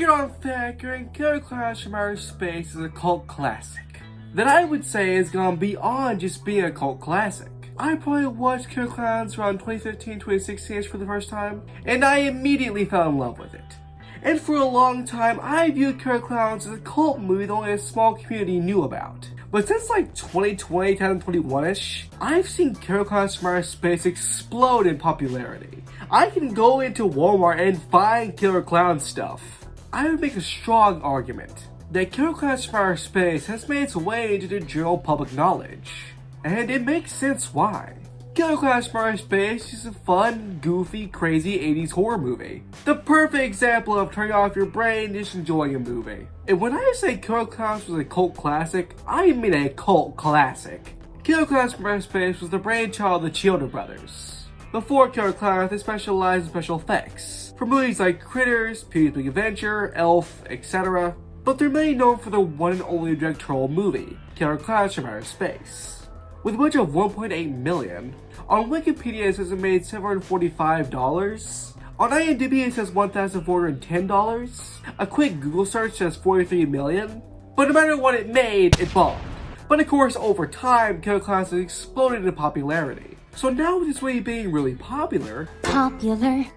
Get on Thacker and Killer Klowns from Outer Space is a cult classic that I would say has gone beyond just being a cult classic. I probably watched Killer Klowns around 2015-2016 for the first time, and I immediately fell in love with it. And for a long time, I viewed Killer Klowns as a cult movie that only a small community knew about. But since like 2020, 2021-ish, I've seen Killer Klowns from Outer Space explode in popularity. I can go into Walmart and find Killer Klowns stuff. I would make a strong argument that Killer Klowns from Outer Space has made its way into the general public knowledge. And it makes sense why. Killer Klowns from Outer Space is a fun, goofy, crazy 80s horror movie. The perfect example of turning off your brain and just enjoying a movie. And when I say Killer Klowns was a cult classic, I mean a cult classic. Killer Klowns from Outer Space was the brainchild of the Chiodo brothers. Before Killer Klowns, they specialized in special effects, for movies like Critters, Pee-wee's Big Adventure, Elf, etc. But they're mainly known for their one and only directorial movie, Killer Klowns from Outer Space. With a budget of $1.8 million, on Wikipedia it says it made $745, on IMDb it says $1,410, a quick Google search says $43 million, but no matter what it made, it bombed. But of course, over time, Killer Klowns has exploded in popularity. So now with this movie being really popular,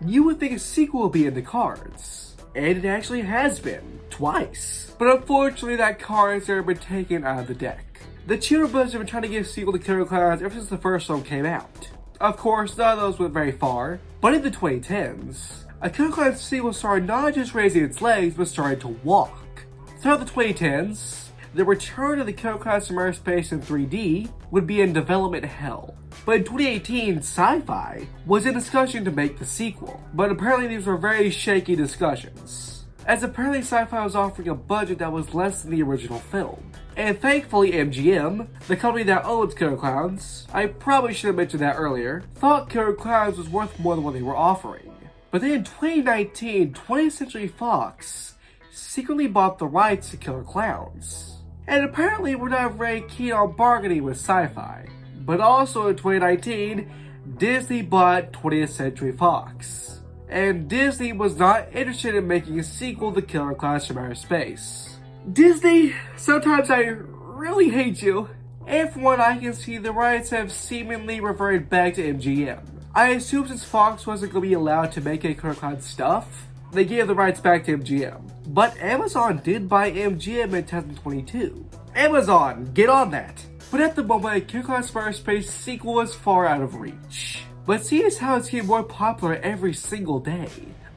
you would think a sequel would be in the cards. And it actually has been, twice. But unfortunately that card has never been taken out of the deck. The Chiodo brothers have been trying to get a sequel to Killer Klowns ever since the first one came out. Of course, none of those went very far, but in the 2010s, a Killer Klowns sequel started not just raising its legs, but started to walk. Throughout the 2010s, the return of the Killer Klowns from Outer Space in 3D would be in development hell. But in 2018, Sci-Fi was in discussion to make the sequel, but apparently these were very shaky discussions, as apparently Sci-Fi was offering a budget that was less than the original film. And thankfully MGM, the company that owns Killer Klowns, I probably should have mentioned that earlier, thought Killer Klowns was worth more than what they were offering. But then in 2019, 20th Century Fox secretly bought the rights to Killer Klowns. And apparently we're not very keen on bargaining with Sci-Fi. But also in 2019, Disney bought 20th Century Fox. And Disney was not interested in making a sequel to Killer Klowns from Outer Space. Disney, sometimes I really hate you. And from what I can see, the rights have seemingly reverted back to MGM. I assume since Fox wasn't going to be allowed to make any Killer Klowns stuff, they gave the rights back to MGM. But Amazon did buy MGM in 2022. Amazon, get on that! But at the moment, Killer Klowns from Outer Space sequel is far out of reach. But see as how it's getting more popular every single day.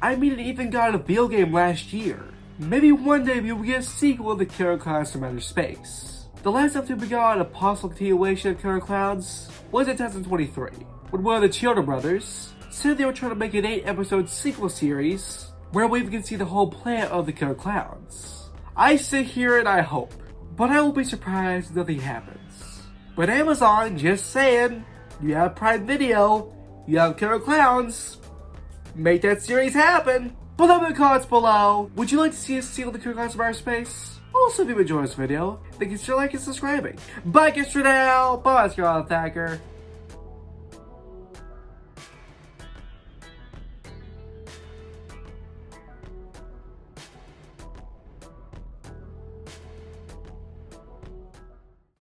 I mean, it even got a video game last year. Maybe one day we will get a sequel to Killer Klowns from Outer Space. The last update we got on a possible continuation of Killer Klowns was in 2023, when one of the Chiodo brothers said they were trying to make an 8-episode sequel series where we can see the whole plan of the Killer Klowns. I sit here and I hope, but I will be surprised if nothing happens. But Amazon, just saying, you have Prime Video, you have Killer Klowns, make that series happen! Put them in the comments below. Would you like to see a sequel to Killer Klowns from Outer Space? Also, if you enjoyed this video, then consider liking and subscribing. Bye, guys, for now. Bye, Thacker.